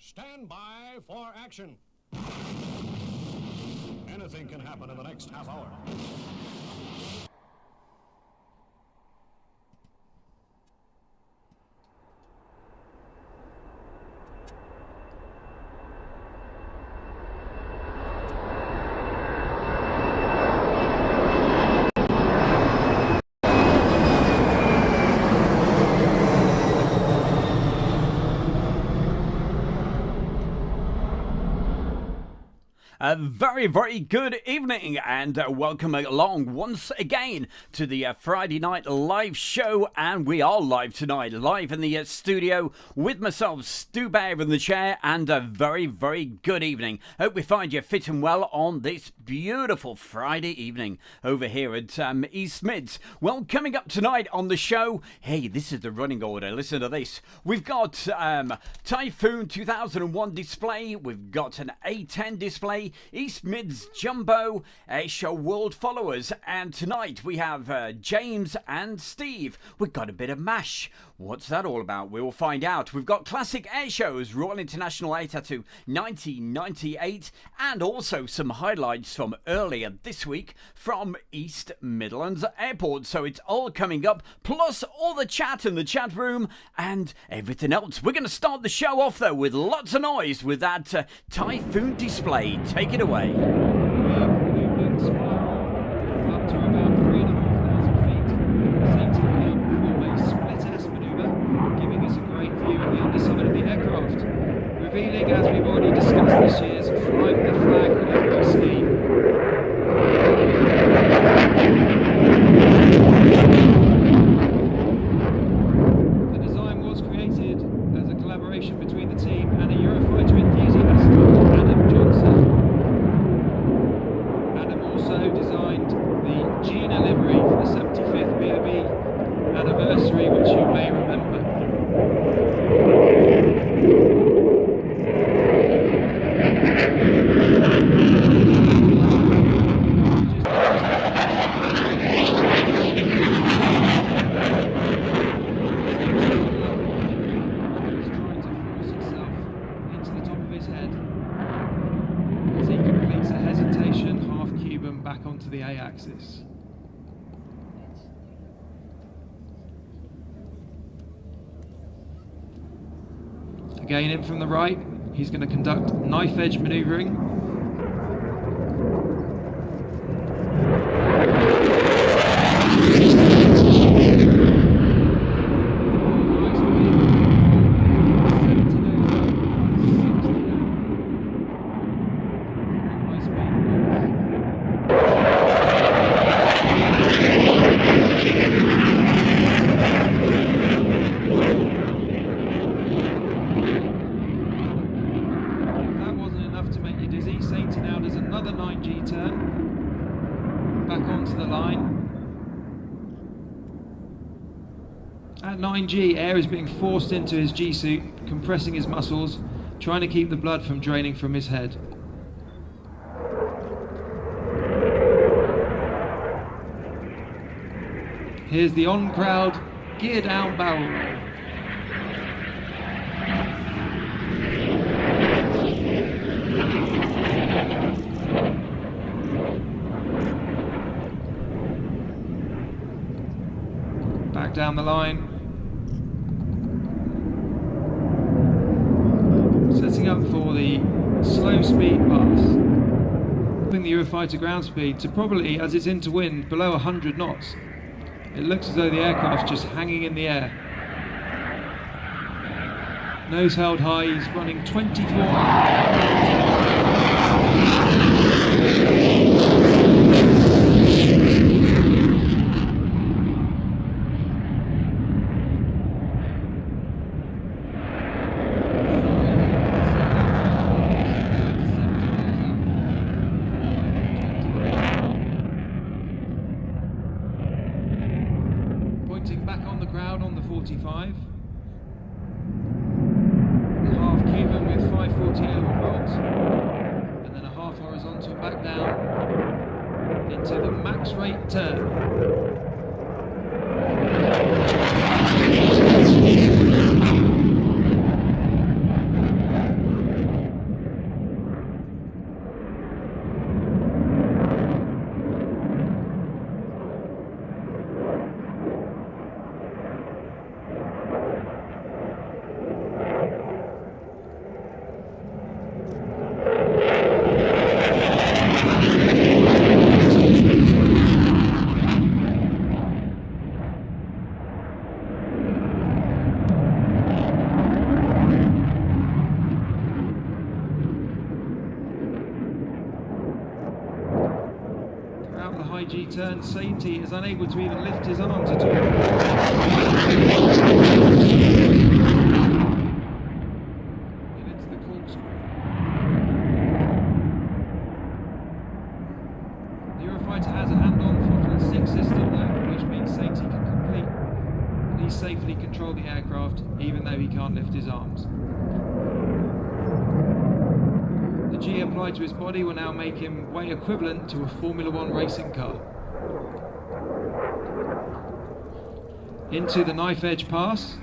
Stand by for action. Anything can happen in the next half hour. A very, very good evening and welcome along once again to the Friday night live show. And we are live tonight, live in the studio with myself, Stu Bear in the chair, and a very, very good evening. Hope we find you fit and well on this beautiful Friday evening over here at East Mids. Well, coming up tonight on the show, hey, this is the running order. Listen to this. We've got Typhoon 2001 display. We've got an A10 display. East Mids Jumbo Airshow World Followers, and tonight we have James and Steve. We've got a bit of MASH. What's that all about? We will find out. We've got classic air shows, Royal International Air Tattoo 1998, and also some highlights from earlier this week from East Midlands Airport. So it's all coming up, plus all the chat in the chat room and everything else. We're going to start the show off though with lots of noise with that Typhoon display. Take it away. Movement spiral up to about 3,500 feet. Safety now perform a split S manoeuvre, giving us a great view of the underside of the aircraft. Revealing, as we've already discussed this year's Flying the Flag livery scheme. The design was created as a collaboration between the team and a Eurofighter enthusiast, Adam Johnson. Also designed the Gina livery for the 75th BOB anniversary, which you may remember. It's trying to force itself into the top of his head as he completes a hesitation Cuban back onto the A-axis. Again in from the right, he's going to conduct knife edge manoeuvring. At 9G, air is being forced into his G-suit, compressing his muscles, trying to keep the blood from draining from his head. Here's the on-crowd, gear down barrel roll. Back down the line. Setting up for the slow speed pass. The Eurofighter ground speed to probably, as it's into wind, below 100 knots. It looks as though the aircraft's just hanging in the air. Nose held high, he's running 24. Back on the crowd on the 45. A half Cuban with 540 airborne bolts. And then a half horizontal back down into the max rate turn. turn, Sainty is unable to even lift his arms at all. And into the corkscrew. The Eurofighter has a hand-on throttle 6 system though, which means Sainty can complete and he safely control the aircraft even though he can't lift his arms. The G applied to his body will now make him weight equivalent to a Formula 1 racing car. Into the knife edge pass,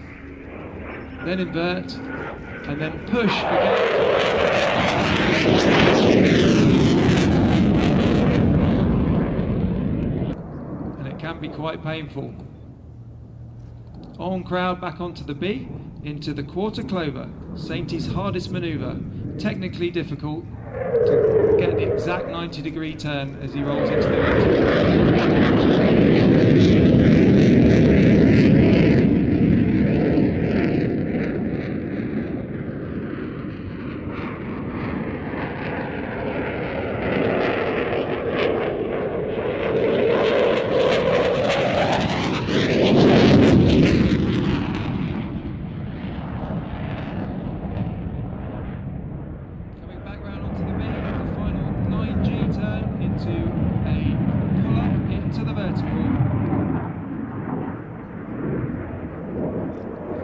then invert, and then push again. And it can be quite painful. On crowd back onto the B, into the quarter clover, Sainty's hardest manoeuvre. Technically difficult to get the exact 90-degree turn as he rolls into the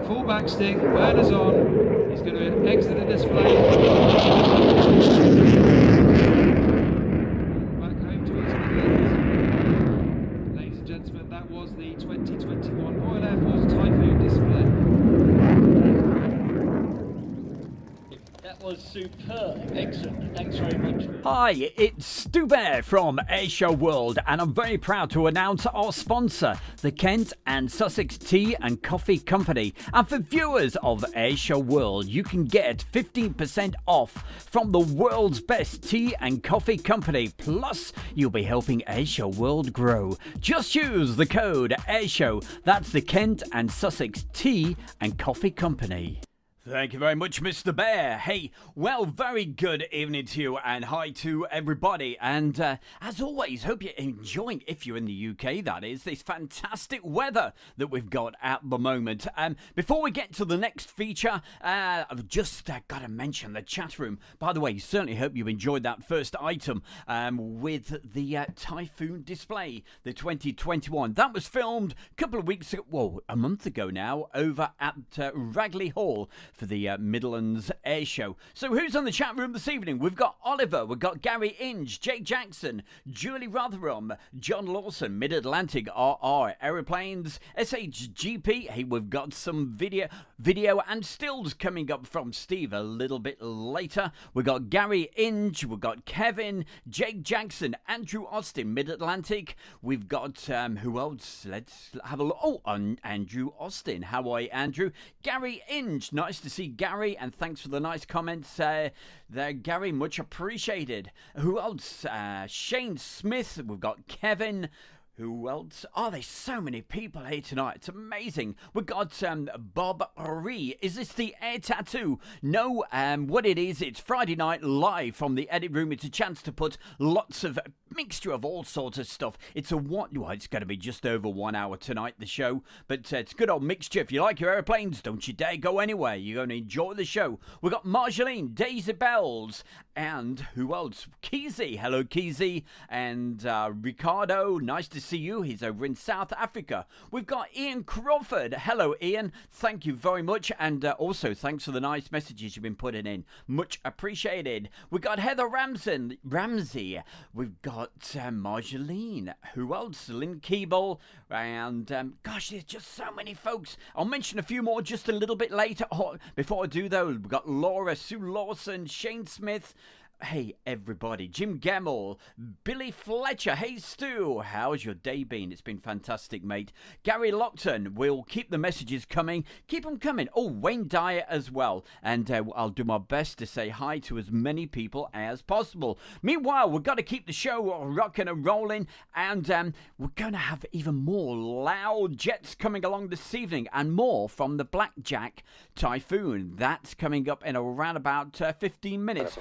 full backstick, burners on, he's going to exit the display. Back home to his lens. Ladies and gentlemen, that was the 2021 Royal Air Force Typhoon display. That was superb, excellent, thanks very much. Hi, it's Stu Bear from Airshow World, and I'm very proud to announce our sponsor, the Kent and Sussex Tea and Coffee Company. And for viewers of Airshow World, you can get 15% off from the world's best tea and coffee company. Plus, you'll be helping Airshow World grow. Just use the code Airshow. That's the Kent and Sussex Tea and Coffee Company. Thank you very much, Mr. Bear. Hey, well, very good evening to you and hi to everybody. And as always, hope you're enjoying, if you're in the UK, that is, this fantastic weather that we've got at the moment. Before we get to the next feature, I've just got to mention the chat room. By the way, certainly hope you enjoyed that first item with the Typhoon display, the 2021. That was filmed a couple of weeks ago, well, a month ago now, over at Ragley Hall for the Midlands Air Show. So who's on the chat room this evening? We've got Oliver, we've got Gary Inge, Jake Jackson, Julie Rotherham, John Lawson, Mid-Atlantic RR, Aeroplanes, SHGP. Hey, we've got some video and stills coming up from Steve a little bit later. We've got Gary Inge, we've got Kevin, Jake Jackson, Andrew Austin, Mid-Atlantic. We've got, who else? Let's have a look. Oh, Andrew Austin. How are you, Andrew? Gary Inge, nice to see Gary, and thanks for the nice comments there, Gary, much appreciated. Who else? Shane Smith, we've got Kevin. Who else? Oh, there's so many people here tonight. It's amazing. We've got Bob Ree. Is this the air tattoo? No, what it is, it's Friday night live from the edit room. It's a chance to put lots of mixture of all sorts of stuff. It's well, it's going to be just over 1 hour tonight, the show. But it's a good old mixture. If you like your airplanes, don't you dare go anywhere. You're going to enjoy the show. We've got Marjolaine, Daisy Bells, and who else? Keezy. Hello, Keezy. And Ricardo, nice to see you. He's over in South Africa. We've got Ian Crawford. Hello, Ian. Thank you very much. And also, thanks for the nice messages you've been putting in. Much appreciated. We've got Heather Ramsey. We've got Marjolaine. Who else? Lynn Keeble. And gosh, there's just so many folks. I'll mention a few more just a little bit later. Oh, before I do, though, we've got Laura, Sue Lawson, Shane Smith. Hey, everybody. Jim Gemmell, Billy Fletcher. Hey, Stu. How's your day been? It's been fantastic, mate. Gary Lockton. We'll keep the messages coming. Keep them coming. Oh, Wayne Dyer as well. And I'll do my best to say hi to as many people as possible. Meanwhile, we've got to keep the show rocking and rolling. And we're going to have even more loud jets coming along this evening. And more from the Blackjack Typhoon. That's coming up in around about 15 minutes.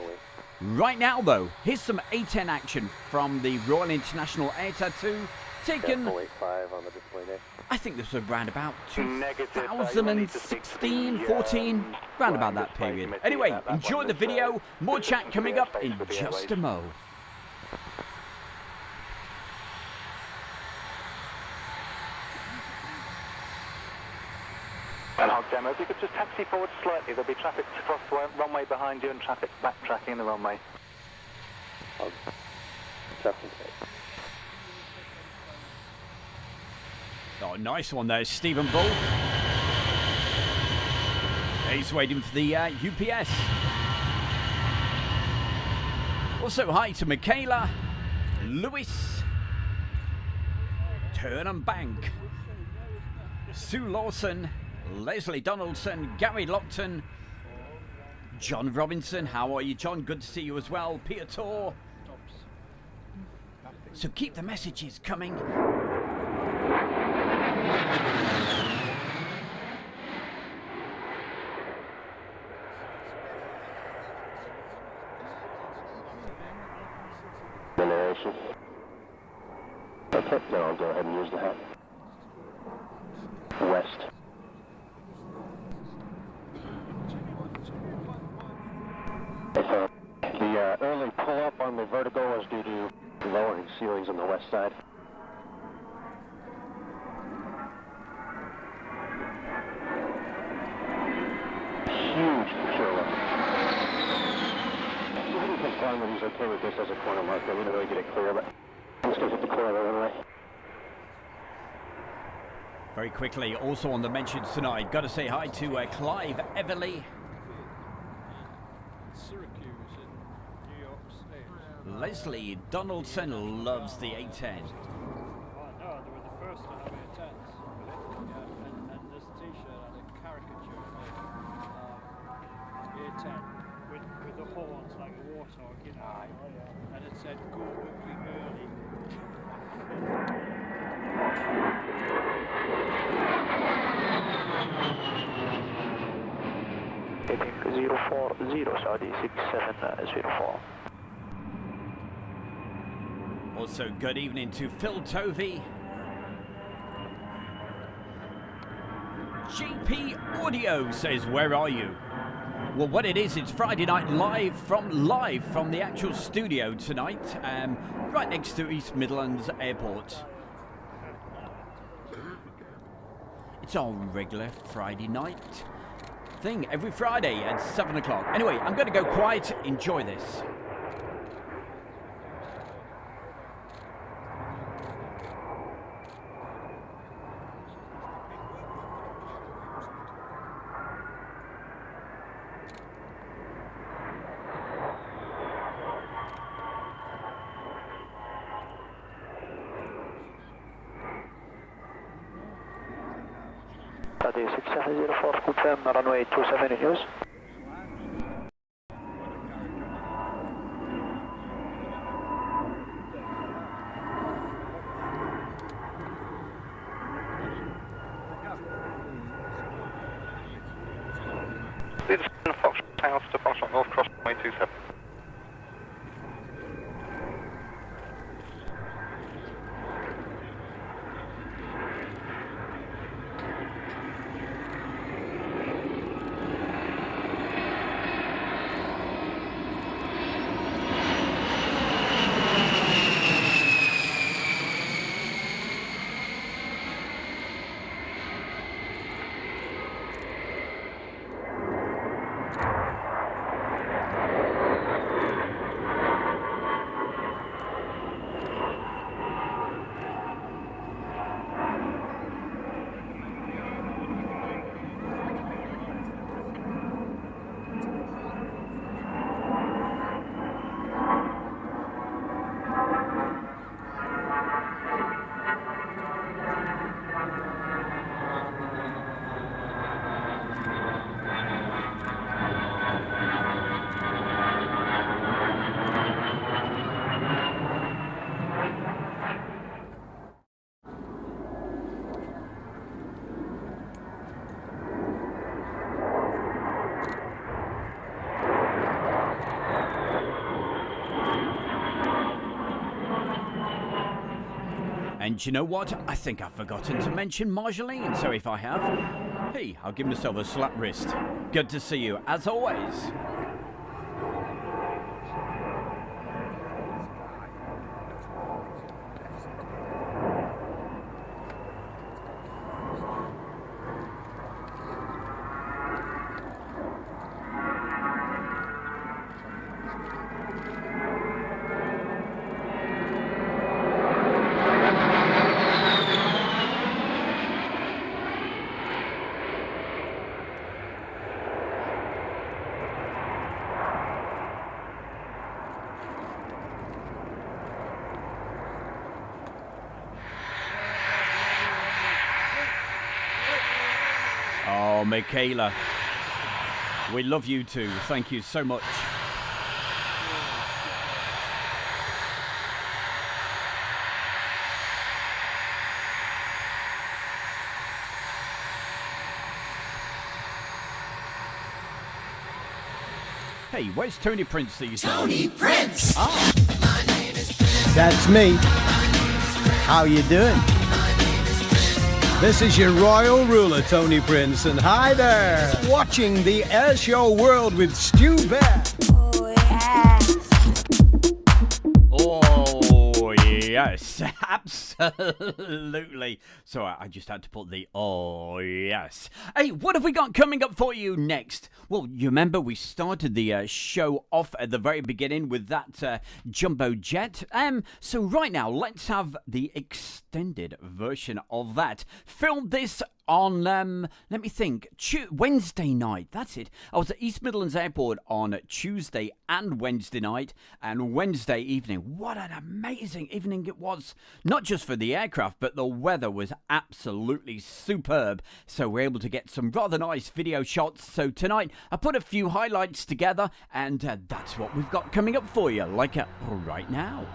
Right now, though, here's some A10 action from the Royal International Air Tattoo, taken, 5 on the display there. I think this was around about Negative, 2016, 14, round about that period. Anyway, enjoy the video, more chat coming up in just a mo. And Hog Demo, if you could just taxi forward slightly, there'll be traffic across the runway behind you and traffic backtracking the runway. Oh, nice one there, Stephen Bull. He's waiting for the UPS. Also, hi to Michaela, Lewis, Turnham Bank, Sue Lawson, Leslie Donaldson, Gary Lockton, John Robinson. How are you, John? Good to see you as well. Peter Tor. So keep the messages coming. Generation. Okay, then I'll go ahead and use the hat. West. The early pull-up on the vertigo was due to lowering ceilings on the west side. Huge material. We can confirm that he's okay with this as a corner marker. We didn't really get it clear, but I'm just going to hit the corner of the runway. Very quickly, also on the mentions tonight, got to say hi to Clive Everly. Leslie Donaldson loves the A10. No, they were the first to have A10s. Yeah, and this T-shirt had a caricature of A10 with the horns like a warthog, you know. And it said, "Go Wiki early." Heading 040, Saudi 6704. Also, good evening to Phil Tovey. GP Audio says, where are you? Well, what it is, it's Friday night live from the actual studio tonight, right next to East Midlands Airport. It's our regular Friday night thing, every Friday at 7 o'clock. Anyway, I'm going to go quiet, enjoy this. Saudi 6704, confirm runway 27 in use. This is Fox House to Foxtrot North, cross runway 27. And you know what? I think I've forgotten to mention Marjolaine, so if I have, hey, I'll give myself a slap wrist. Good to see you, as always. Oh, Michaela, we love you too. Thank you so much. Hey, where's Tony Prince these days? Tony Prince! Ah. That's me. How you doing? This is your royal ruler, Tony Prince, and hi there! Watching the Air Show World with Stu Bear. Oh, yes. Oh, yes, absolutely. So I just had to put the oh, yes. Hey, what have we got coming up for you next? Well, you remember we started the show off at the very beginning with that jumbo jet. So right now, let's have the extended version of that. Filmed this on, let me think, Wednesday night. That's it. I was at East Midlands Airport on Tuesday and Wednesday night, and Wednesday evening. What an amazing evening it was. Not just for the aircraft, but the weather was absolutely superb. So we're able to get some rather nice video shots. So tonight, I put a few highlights together, and that's what we've got coming up for you, like right now.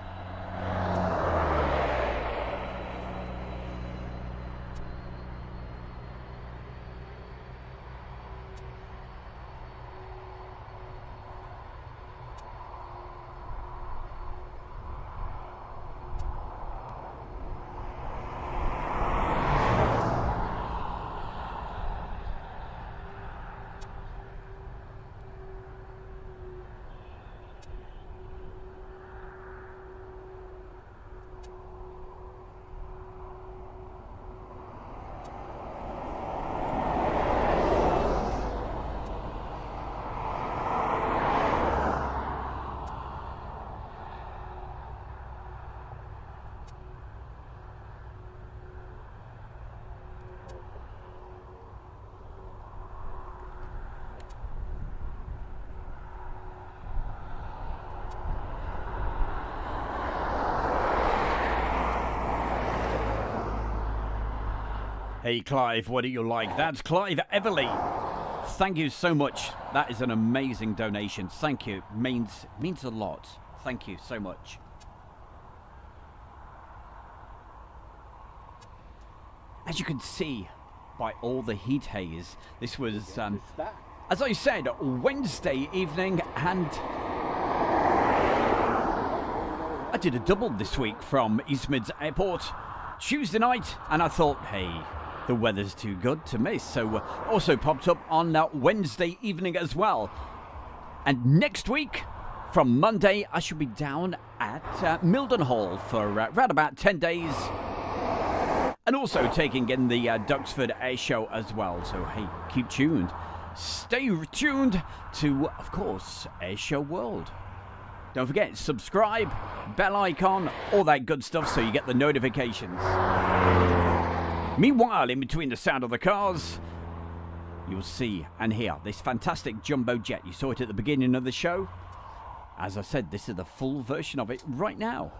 Hey Clive, what do you like? That's Clive Everly. Thank you so much. That is an amazing donation. Thank you. Means a lot. Thank you so much. As you can see by all the heat haze, this was, as I said, Wednesday evening, and I did a double this week from East Mids Airport Tuesday night, and I thought, hey, the weather's too good to miss, so also popped up on Wednesday evening as well. And next week, from Monday, I should be down at Mildenhall for around about 10 days, and also taking in the Duxford Air Show as well. So hey, keep tuned. Stay tuned to, of course, Air Show World. Don't forget, subscribe, bell icon, all that good stuff so you get the notifications. Meanwhile, in between the sound of the cars, you'll see and hear this fantastic jumbo jet. You saw it at the beginning of the show. As I said, this is the full version of it right now.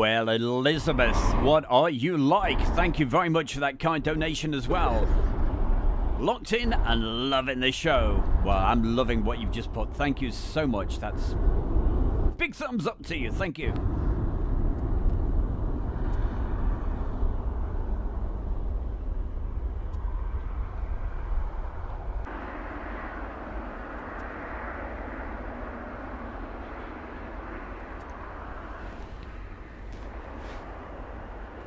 Well, Elizabeth, what are you like? Thank you very much for that kind donation as well. Locked in and loving the show. Well, I'm loving what you've just put. Thank you so much. That's big thumbs up to you. Thank you.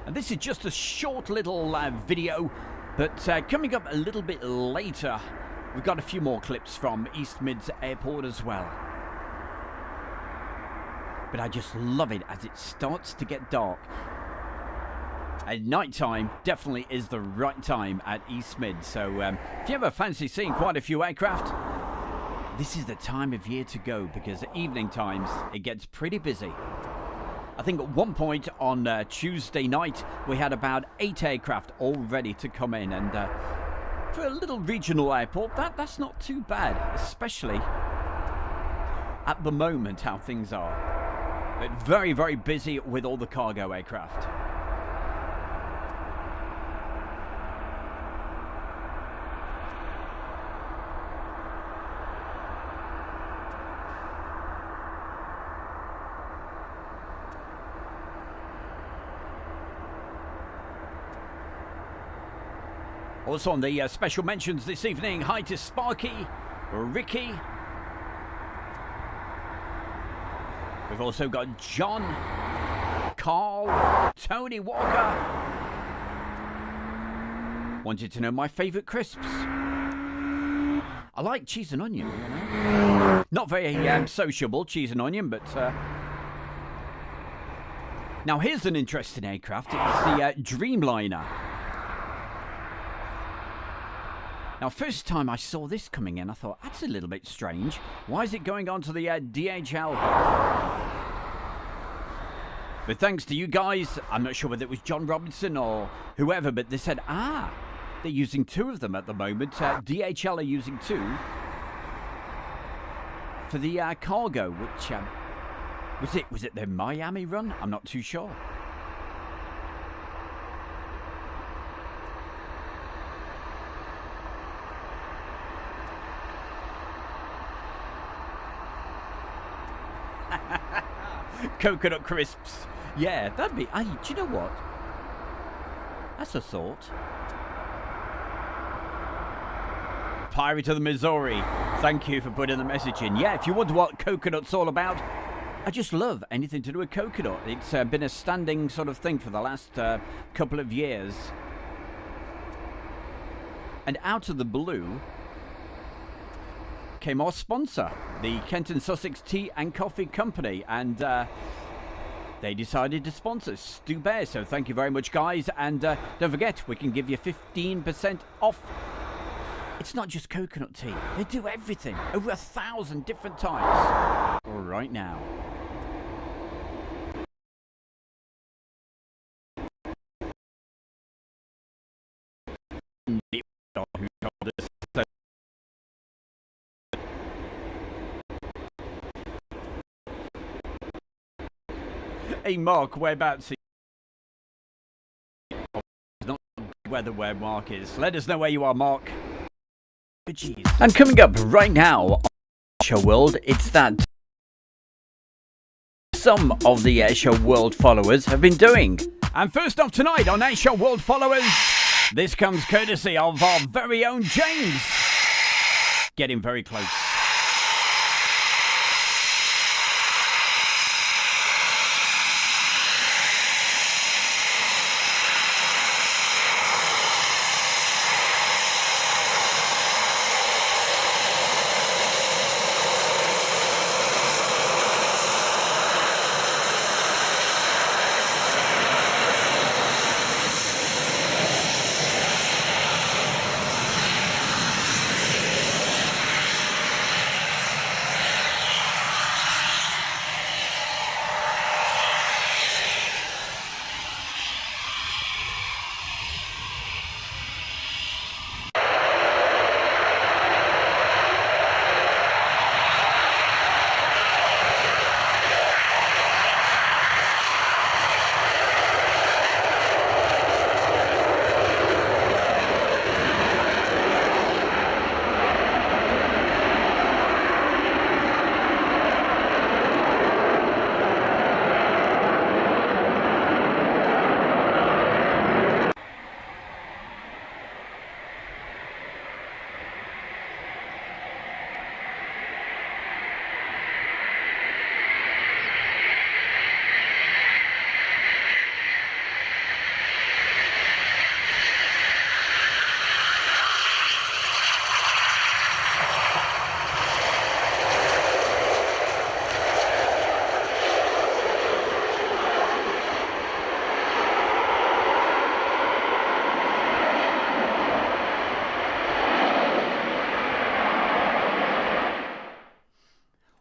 And this is just a short little video, but coming up a little bit later, we've got a few more clips from East Mids Airport as well. But I just love it as it starts to get dark. At night time definitely is the right time at East Mid. So if you ever fancy seeing quite a few aircraft, this is the time of year to go, because at evening times it gets pretty busy. I think at one point on Tuesday night, we had about 8 aircraft all ready to come in. And for a little regional airport, that's not too bad, especially at the moment how things are. But very, very busy with all the cargo aircraft. Also on the special mentions this evening, hi to Sparky, Ricky. We've also got John, Carl, Tony Walker. Wanted to know my favourite crisps. I like cheese and onion, you know. Not very sociable, cheese and onion, but... Now here's an interesting aircraft. It's the Dreamliner. Now, first time I saw this coming in, I thought, that's a little bit strange. Why is it going on to the DHL? But thanks to you guys, I'm not sure whether it was John Robinson or whoever, but they said, they're using 2 of them at the moment. DHL are using 2 for the cargo, which, was it their Miami run? I'm not too sure. Coconut crisps. Yeah, that'd be... do you know what? That's a thought. Pirate of the Missouri. Thank you for putting the message in. Yeah, if you wonder what coconut's all about, I just love anything to do with coconut. It's been a standing sort of thing for the last couple of years. And out of the blue came our sponsor, the Kent and Sussex Tea and Coffee Company, and they decided to sponsor Stu Bear, so thank you very much, guys. And don't forget, we can give you 15% off. It's not just coconut tea, they do everything, over 1,000 different types right now. Hey Mark, whereabouts? Not where Mark is. Let us know where you are, Mark. Jeez. And coming up right now on Airshow World, it's that some of the Airshow World followers have been doing. And first off tonight on Airshow World followers, this comes courtesy of our very own James. Getting very close.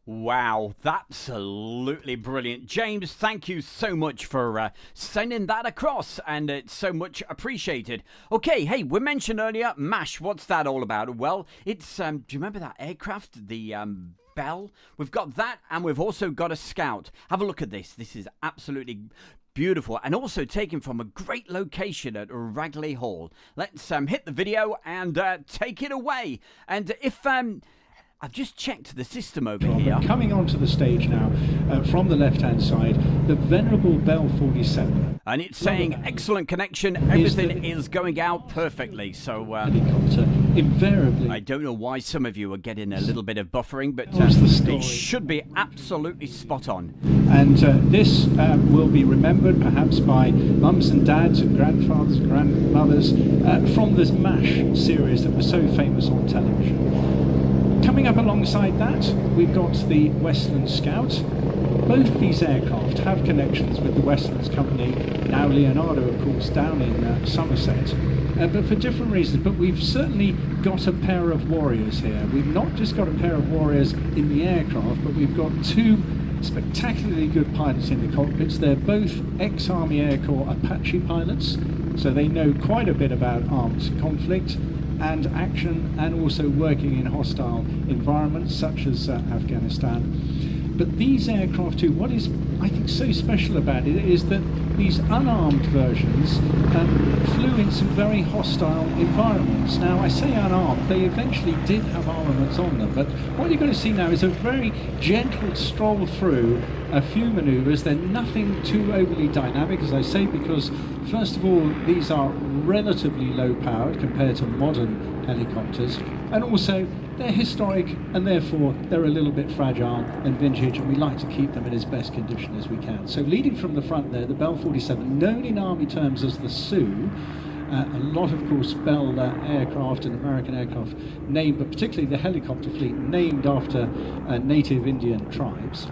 Wow, that's absolutely brilliant. James, thank you so much for sending that across, and it's so much appreciated. Okay, hey, we mentioned earlier, MASH, what's that all about? Well, it's, do you remember that aircraft, the Bell? We've got that, and we've also got a Scout. Have a look at this. This is absolutely beautiful, and also taken from a great location at Ragley Hall. Let's hit the video and take it away. And if... I've just checked the system over here. Coming onto the stage now from the left-hand side, the venerable Bell 47. And it's saying excellent connection, everything is going out perfectly. So helicopter invariably. I don't know why some of you are getting a little bit of buffering, but it should be absolutely spot on. And this will be remembered perhaps by mums and dads and grandfathers and grandmothers from this MASH series that was so famous on television. Coming up alongside that, we've got the Westland Scout. Both these aircraft have connections with the Westlands company, now Leonardo, of course, down in Somerset, but for different reasons. But we've certainly got a pair of warriors here. We've not just got a pair of warriors in the aircraft, but we've got two spectacularly good pilots in the cockpits. They're both ex-Army Air Corps Apache pilots, so they know quite a bit about armed conflict and action, and also working in hostile environments such as Afghanistan. But these aircraft too, what is I think so special about it is that these unarmed versions flew in some very hostile environments. Now I say unarmed, they eventually did have armaments on them, but what you're going to see now is a very gentle stroll through a few manoeuvres. They're nothing too overly dynamic, as I say, because first of all these are relatively low powered compared to modern helicopters, and also they're historic and therefore they're a little bit fragile and vintage, and we like to keep them in as best condition as we can. So leading from the front there, the Bell 47, known in Army terms as the Sioux. A lot, of course, Bell aircraft and American aircraft named, but particularly the helicopter fleet, named after native Indian tribes.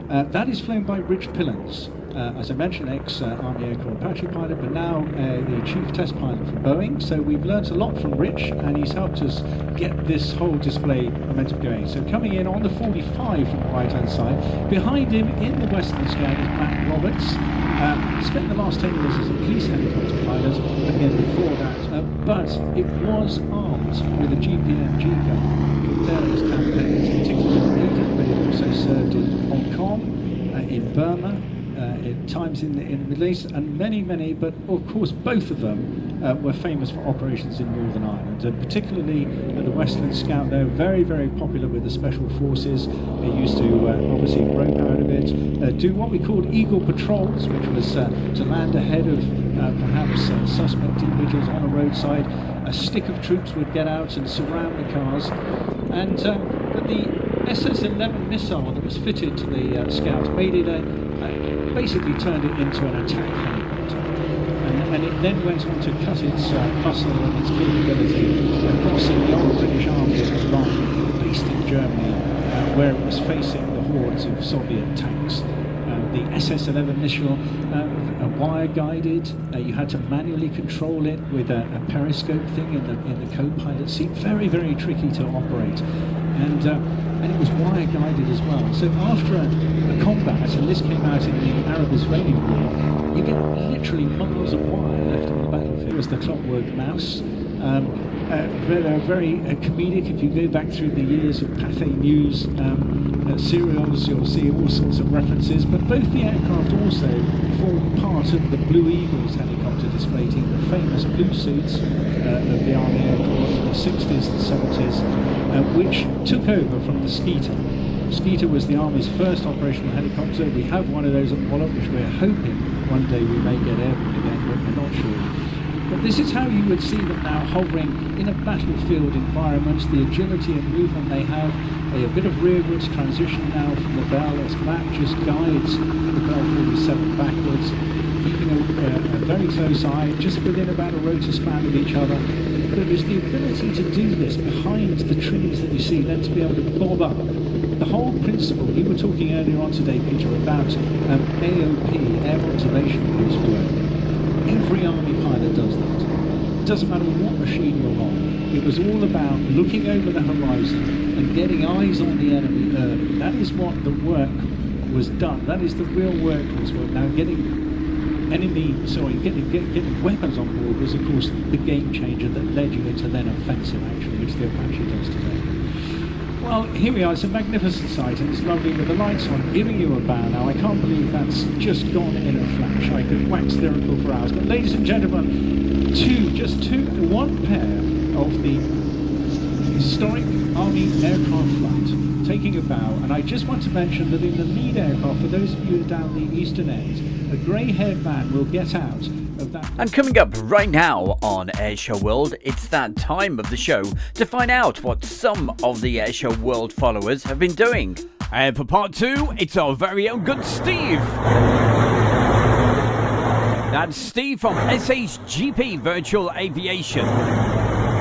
That is flown by Rich Pillans, as I mentioned, ex-Army Air Corps Apache pilot, but now the chief test pilot for Boeing. So we've learnt a lot from Rich, and he's helped us get this whole display momentum going. So coming in on the 45 from the right-hand side, behind him in the Western Scout is Matt Roberts. Spent the last 10 years as a police helicopter pilot, again before that, but it was armed with a GPMG gun for various campaigns, particularly in Aden, but it also served in Hong Kong, in Burma, at times in the Middle East, and many, but of course both of them were famous for operations in Northern Ireland, and particularly the Westland Scout. They're very popular with the Special Forces. They used to obviously rope out of it, do what we called Eagle patrols, which was to land ahead of perhaps suspect individuals on a roadside. A stick of troops would get out and surround the cars, and but the SS-11 missile that was fitted to the Scout made it basically turned it into an attack helicopter, and it then went on to cut its muscle and its capability crossing the old British Army line based in Germany, where it was facing the hordes of Soviet tanks. The SS-11 missile, wire guided. You had to manually control it with a periscope thing in the co-pilot seat. Very tricky to operate, and it was wire guided as well. So after a combat, and this came out in the Arab-Israeli War, you get literally miles of wire left on the battlefield. It was the Clockwork Mouse. Very comedic. If you go back through the years of Pathé News serials, you'll see all sorts of references, but both the aircraft also form part of the Blue Eagles helicopter display team, the famous blue suits of the Army Air Corps in the 60s and 70s, which took over from the Skeeter. Skeeter was the Army's first operational helicopter. We have one of those at Wallop, which we're hoping one day we may get airborne again, but we're not sure. But this is how you would see them now hovering in a battlefield environment, the agility and movement they have, a bit of rearwards transition now from the Bell as Matt just guides the Bell 47 backwards, keeping a very close eye, just within about a rotor span of each other. But it was the ability to do this behind the trees that you see, then to be able to bob up. The whole principle, you were talking earlier on today, Peter, about AOP, Air Observation Post work. Every Army pilot does that. It doesn't matter what machine you're on. It was all about looking over the horizon and getting eyes on the enemy early. That is what the work was done. That is the real workhorse work. Now getting weapons on board was of course the game changer that led you into then offensive action, which the Apache does today. Well, here we are. It's a magnificent sight, and it's lovely with the lights on, giving you a bow. Now, I can't believe that's just gone in a flash. I could wax lyrical for hours. But ladies and gentlemen, one pair of the historic Army aircraft flight taking a bow. And I just want to mention that in the lead aircraft, for those of you down the eastern end, a grey-haired man will get out of that. And coming up right now on Airshow World, it's that time of the show to find out what some of the Airshow World followers have been doing. And for part 2, it's our very own good Steve. That's Steve from SHGP Virtual Aviation.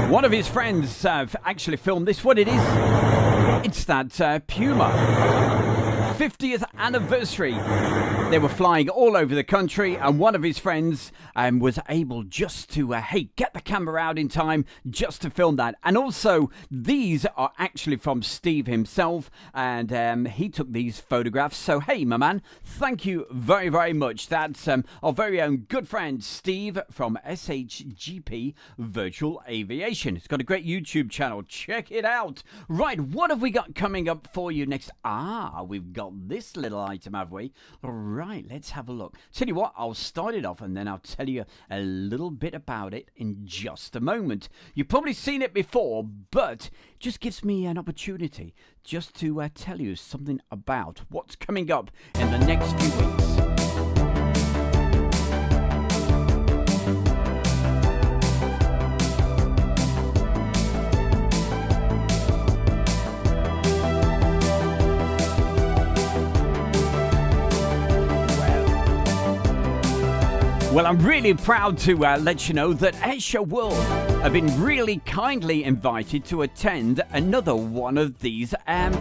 One of his friends actually filmed this. What it is, it's that Puma 50th anniversary. They were flying all over the country, and one of his friends was able just to get the camera out in time just to film that. And also, these are actually from Steve himself, and he took these photographs. So hey, my man, thank you very, very much. That's our very own good friend Steve from SHGP Virtual Aviation. It's got a great YouTube channel. Check it out. Right, what have we got coming up for you next? We've got this little item, have we? Right, let's have a look. Tell you what, I'll start it off and then I'll tell you a little bit about it in just a moment. You've probably seen it before, but it just gives me an opportunity just to tell you something about what's coming up in the next few weeks. Well, I'm really proud to let you know that Airshow World have been really kindly invited to attend another one of these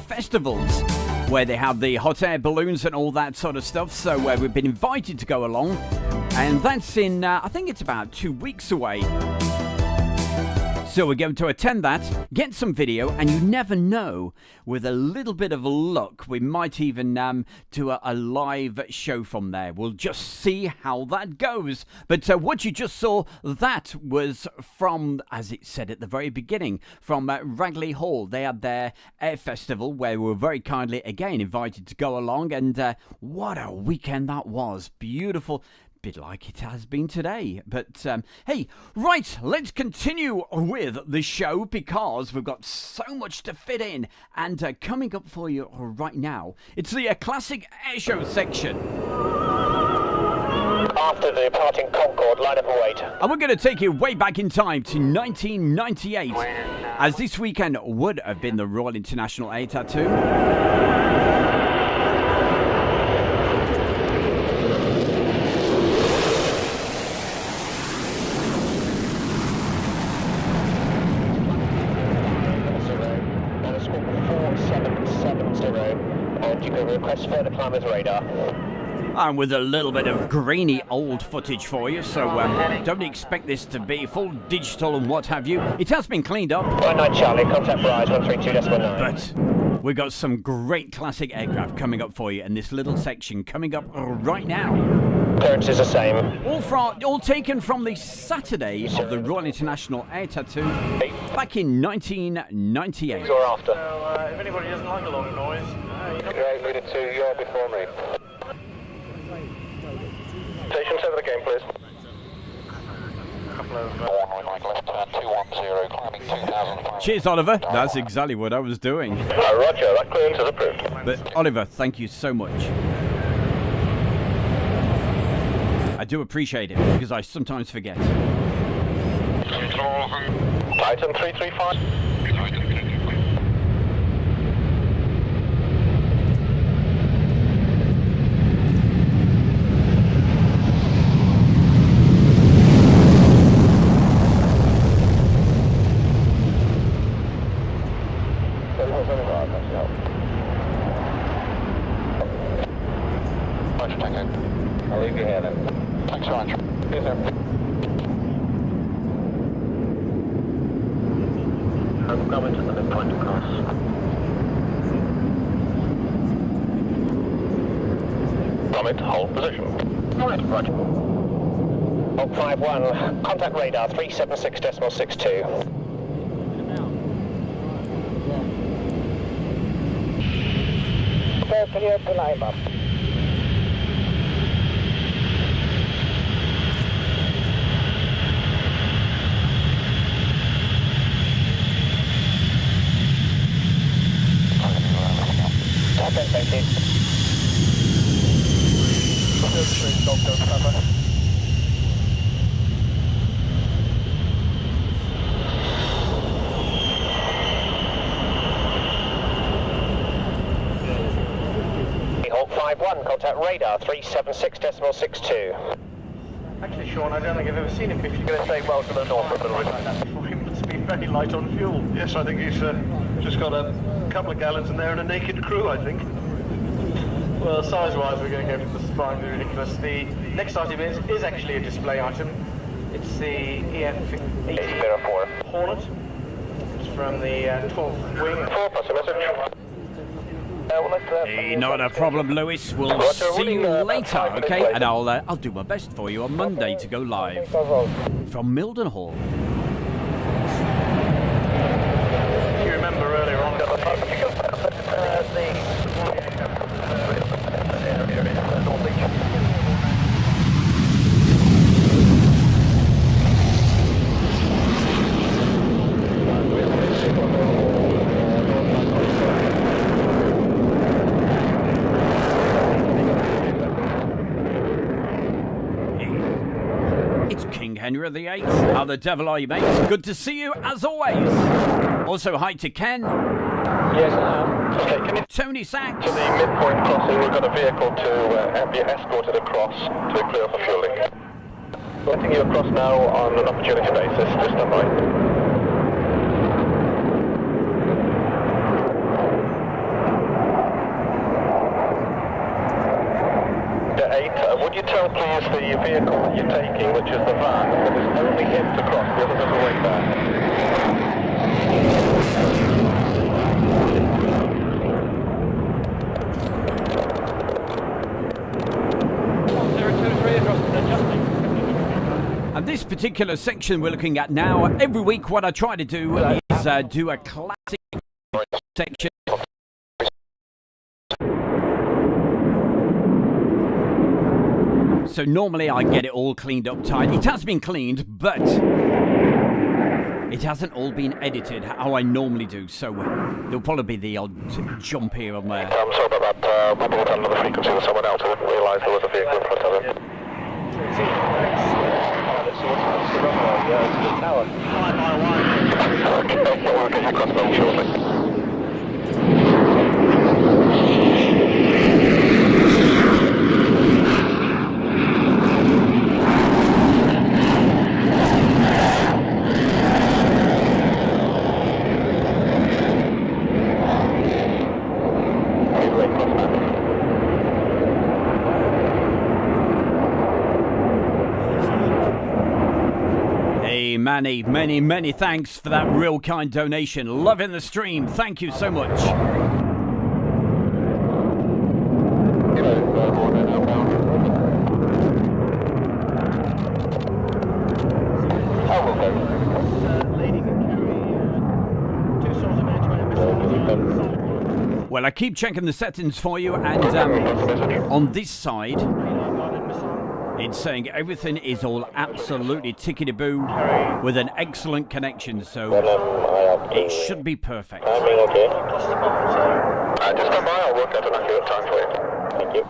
festivals where they have the hot air balloons and all that sort of stuff. So we've been invited to go along, and that's in, I think it's about 2 weeks away. So we're going to attend that, get some video, and you never know, with a little bit of luck, we might even do a live show from there. We'll just see how that goes. But what you just saw, that was from, as it said at the very beginning, from Ragley Hall. They had their air festival where we were very kindly, again, invited to go along. And what a weekend that was. Beautiful. Bit like it has been today. But hey, right, let's continue with the show because we've got so much to fit in. And coming up for you right now, it's the classic airshow section. After the departing Concorde, line up and wait. And we're going to take you way back in time to 1998, as this weekend would have been the Royal International Air Tattoo. And you can request further climb with radar. And with a little bit of grainy old footage for you, so don't expect this to be full digital and what have you. It has been cleaned up. 19 Charlie, contact Rise 132.9. But we've got some great classic aircraft coming up for you in this little section coming up right now. Clearance is the same. All taken from the Saturday of the Royal International Air Tattoo back in 1998. Or after. So, if anybody doesn't like a lot of noise, Great, leader 2, you're before me. Station 7 again, please. Cheers, Oliver. That's exactly what I was doing. Roger, that clearance is approved. But Oliver, thank you so much. I do appreciate it because I sometimes forget. Titan 335. I'll leave you here then. Thanks very much. Yes, sir. I'm coming to the midpoint across. Comet, hold position. Comet, roger. Hold 5-1, contact radar 376.62. Clear to line up. Okay, thank you. Cover. Hold 5-1, contact radar 376.62. Actually, Sean, I don't think I've ever seen him. If you're going to say well to the north of the like that before, he must be very light on fuel. Yes, I think he's just got a couple of gallons in there and a naked crew, I think. Well, size-wise, we're going to go from the spine, the ridiculous. The next item is actually a display item. It's the EF-804 Hornet. It's from the 12th Wing. 4 plus a message. Hey, not a problem, Lewis. We'll see you later, okay? And I'll do my best for you on Monday to go live from Mildenhall. If you remember earlier on, It's King Henry VIII. How the devil are you, mate? Good to see you, as always. Also, hi to Ken. Yes, okay, can you... Tony Sachs. To the midpoint crossing, we've got a vehicle to be escorted across to clear for fueling. Letting you across now on an opportunity basis, just stand by. Would you tell please the vehicle that you're taking, which is the van, that is only him to cross, the others are way back. And this particular section we're looking at now, every week what I try to do is do a classic section. So normally I get it all cleaned up tight. It has been cleaned, but it hasn't all been edited how I normally do. So there'll probably be the odd jump here and there. I'm sorry about that. We brought under the frequency with someone else. I didn't realise there was a vehicle in front of him. Okay, we'll get you across the road shortly. Manny, many thanks for that real kind donation. Loving the stream. Thank you so much. Well, I keep checking the settings for you, and on this side it's saying everything is all absolutely tickety-boo with an excellent connection, so it should be perfect. Timing okay? Just come by, I'll work out an accurate time for you. Thank you.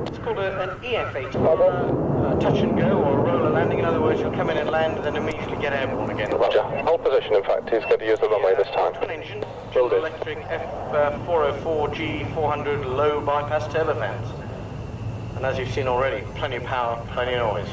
It's called an EF-8 touch and go or roller landing. In other words, you'll come in and land and then immediately get airborne again. Roger. Hold position, in fact. He's going to use the runway this time. Twin engine, General Electric F404G400 low bypass turbofans. And as you've seen already, plenty of power, plenty of noise.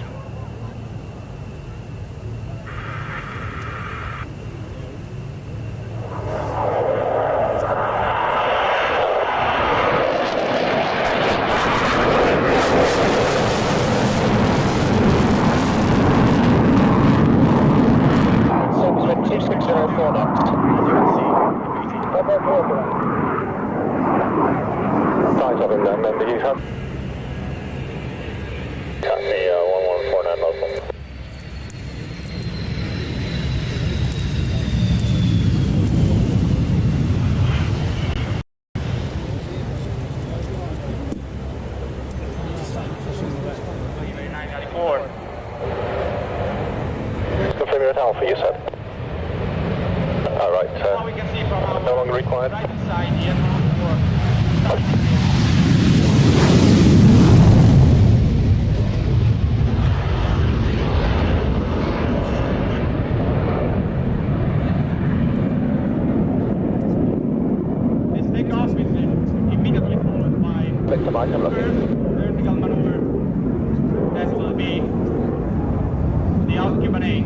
F104. Confirm you're at Alpha, you said? Alright, Now we can see from our no longer required. right side the F104. This takeoff is immediately followed by Victor Mike, I'm looking. vertical maneuver. That will be the alt Cuban A.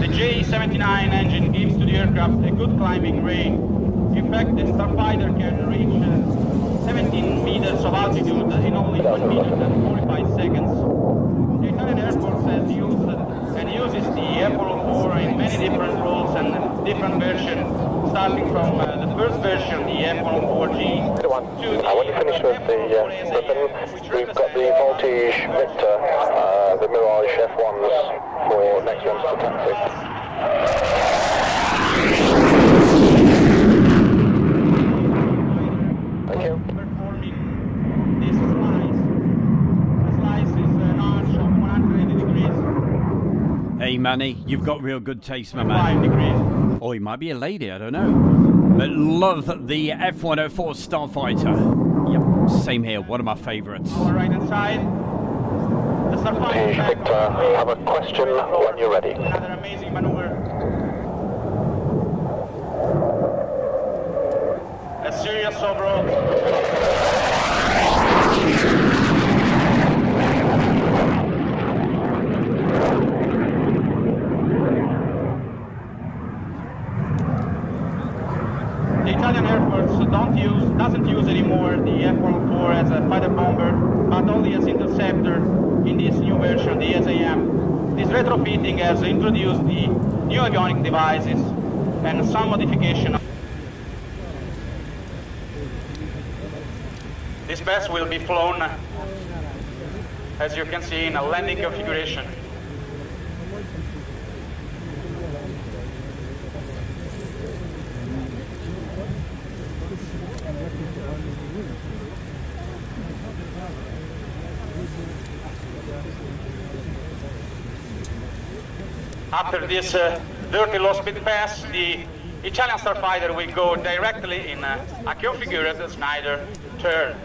The J79 engine gives to the aircraft a good climbing range. In fact, the Starfighter can reach 17 meters of altitude in only 1 minute and 45 seconds. The Italian Air Force has used and uses the F104 in many different roles and different versions, starting from the first version, the F104G, to the when you finish with the Griffin, we've got the Voltige Victor, the Mirage F1s for next one's to taxi. Thank you. performing this slice. The slice is an arch of 180 degrees, Hey Manny, you've got real good taste, my 5 man. degrees. Or you might be a lady, I don't know. But love the F104 Starfighter. Yep, same here, one of my favourites. Our right hand side. The Starfighter Voltige back Victor, on the way. have a question when you're ready. Another amazing maneuver. A series of roles. The Italian Air Force doesn't use anymore the F104 as a fighter bomber, but only as interceptor in this new version, the SAM. This retrofitting has introduced the new avionic devices and some modification. This bus will be flown, as you can see, in a landing configuration. After this dirty low-speed pass, the Italian Starfighter will go directly in a configured Snyder turn.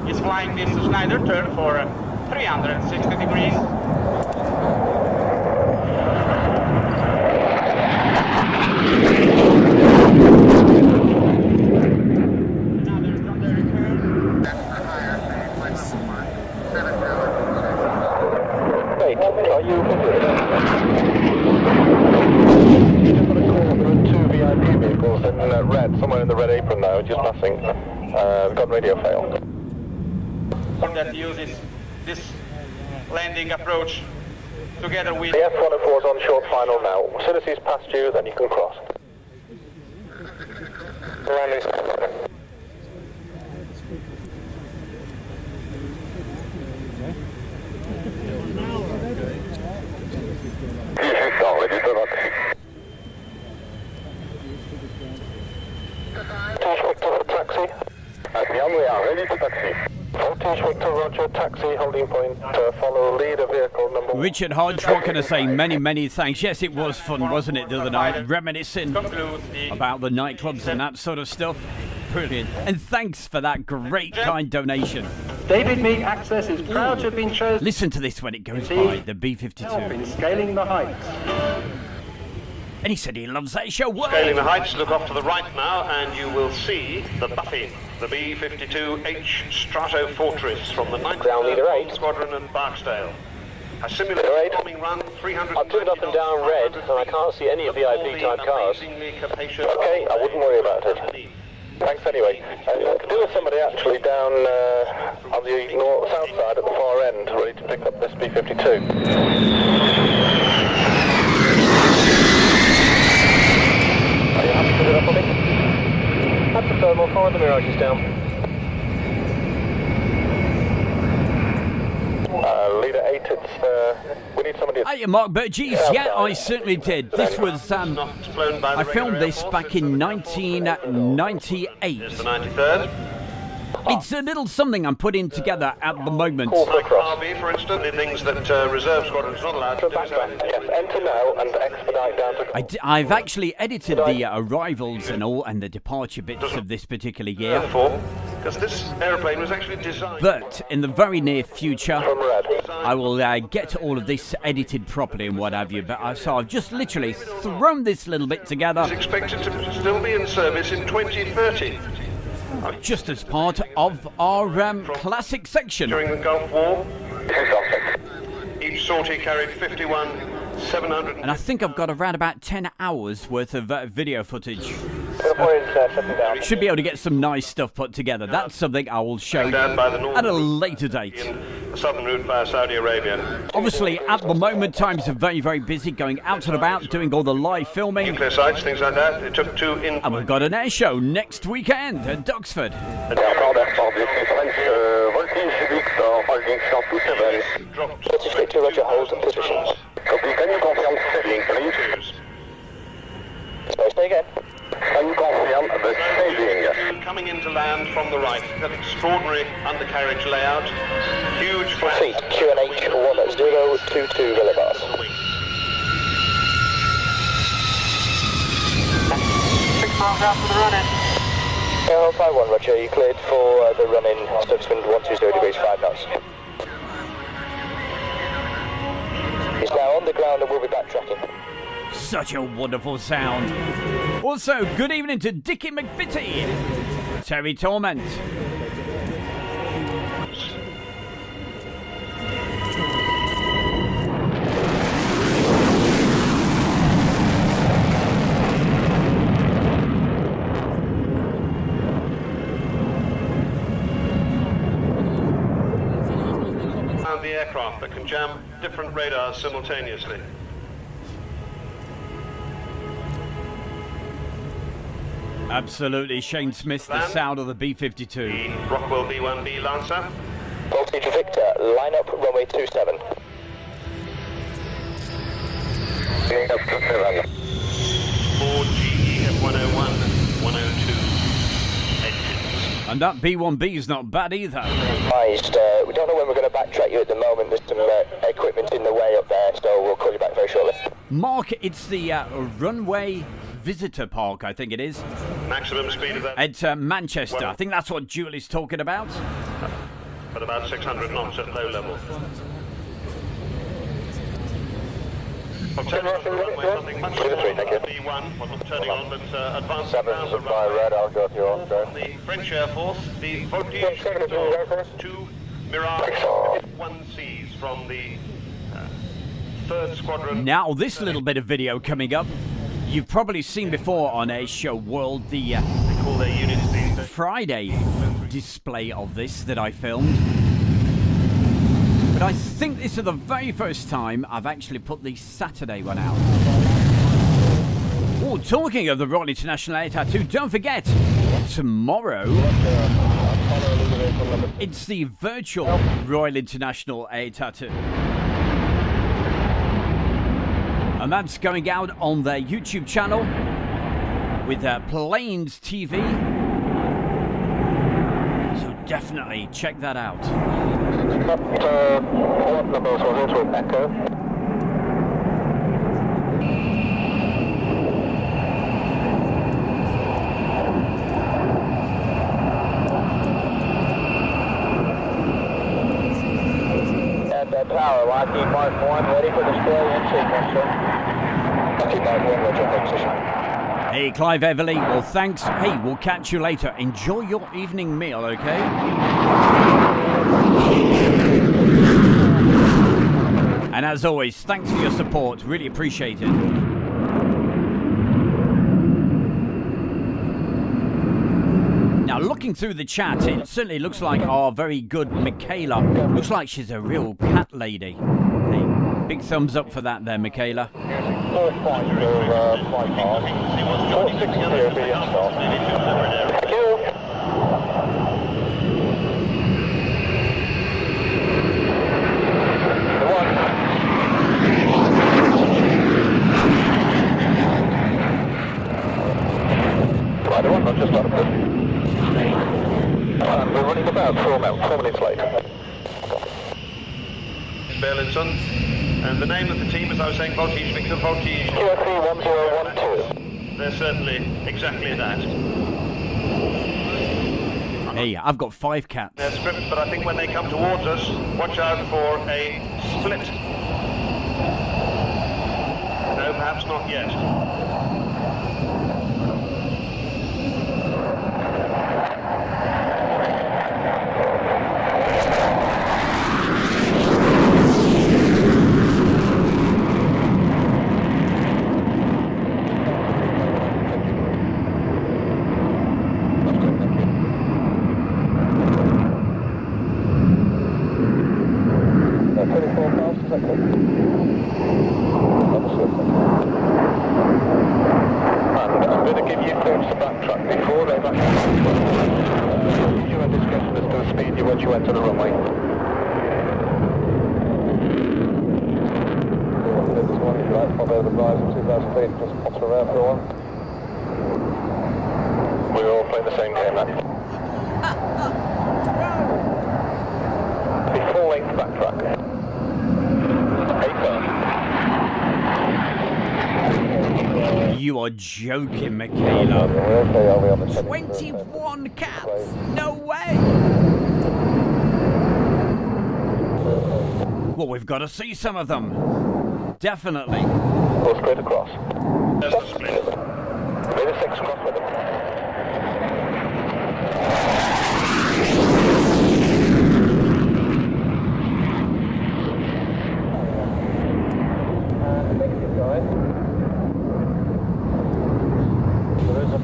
Is flying this Snyder turn for 360 degrees. Another Thunder return. Wait, are you configured? You just got a call, there are 2 VIP vehicles in red, somewhere in the red apron now, just passing. We've got radio fail. That uses this landing approach together with The F104 is on short final now. As soon as he's past you, then you can cross. Landing. Taxi. We are ready to taxi. Voltage Victor, Roger, taxi, holding point, follow leader vehicle number 1. Richard Hodge, what can I say? Many, many thanks. Yes, it was fun, wasn't it, the other night? Reminiscing about the nightclubs and that sort of stuff. Brilliant. And thanks for that great, kind donation. David Meek Access is proud to have been chosen. Listen to this when it goes by, the B-52. In scaling the heights. And he said he loves that show. Whoa. Scaling the heights, look off to the right now, and you will see the Buffy, the B-52H Stratofortress from the 9th Ground leader 8. Squadron at Barksdale. A simulated bombing run through I've driven up and down red, and I can't see any VIP type cars. Okay, I wouldn't worry about it. Thanks anyway. I could do with somebody actually down on the south side at the far end, ready to pick up this B-52. Are you happy to do that for me? That's the thermal, fire the mirages down. Leader 8, we need somebody... Hey, Mark Burgess, yeah, I certainly did. This was, I filmed this back in 1998. Here's the 93rd. It's a little something I'm putting together at the moment. Like RB, for instance, the things that reserve squadrons not allowed to do. Yes, enter now and expedite down to... I've actually edited the arrivals and all, and the departure bits of this particular year. Because this aeroplane was actually designed... But in the very near future, I will get all of this edited properly and what have you. But so I've just literally thrown this little bit together. It's expected to still be in service in 2030. Just as part of our classic section. During the Gulf War, each sortie carried 51,700. And I think I've got around about 10 hours worth of video footage. Should be able to get some nice stuff put together. That's something I will show at a later date. The southern route via Saudi Arabia. Obviously, at the moment, times are very, very busy, going out and about, doing all the live filming. Nuclear sites, things like that. It took 2 in... And we've got an air show next weekend at Duxford. British Victor, Roger, hold and positions. Copy, can you confirm staging, please? Stay again. Can you confirm the staging? Coming into land from the right. That extraordinary undercarriage layout. Huge flat. Seat QNH 1022 millibars. 6 miles out for the run-in. Air 51, Roger, you cleared for the run-in, surface wind 120 degrees, 5 knots. He's now on the ground and we'll be backtracking. Such a wonderful sound. Also, good evening to Dickie McVitie, Terry Torment. And the aircraft that can jam different radars simultaneously. Absolutely, Shane Smith, the sound of the B-52. The Rockwell B-1B Lancer. Voltage Victor, line up runway 27. Ford GE F101, 102 engines. And that B-1B is not bad either. We don't know when we're going to backtrack you at the moment. There's some equipment in the way up there, so we'll call you back very shortly. Mark, it's the runway visitor park, I think it is. Maximum speed of that At Manchester. I think that's what Julie's talking about. at about 600 knots at low level. Nothing much B1 wasn't turning on, but advancing down the runway. The French Air Force, the voltage of 2 Mirage F1Cs from the 3rd Squadron. Now, this little bit of video coming up, you've probably seen before on Air Show World, the They call their units these days. Friday display of this that I filmed. But I think this is the very first time I've actually put the Saturday one out. Oh, talking of the Royal International Air Tattoo, don't forget, tomorrow it's the virtual Royal International Air Tattoo. And that's going out on their YouTube channel with Planes TV. So definitely check that out. Number was to Echo. And power, Lockheed Mark 1, ready for display and sequence, sir. Lockheed Mark 1, roger, hold position. Hey, Clive Everly, well, thanks. Hey, we'll catch you later. Enjoy your evening meal, okay? And as always, thanks for your support. Really appreciate it. Now, looking through the chat, it certainly looks like our very good Michaela. Looks like she's a real cat lady. Hey, big thumbs up for that there, Michaela. Just out of it. We're running about 4 minutes late. Berlinson. And the name of the team, as I was saying, Voltige Victor Voltige. QFE 1012. They're certainly exactly that. Hey, I've got 5 cats. They're stripped, but I think when they come towards us, watch out for a split. No, perhaps not yet. We're all playing the same game, man. The full-length backtrack. You are joking, Michaela. 21 cats? No way! Well, we've got to see some of them. Definitely. Go straight across. There's the split. Maybe 6 cross with them.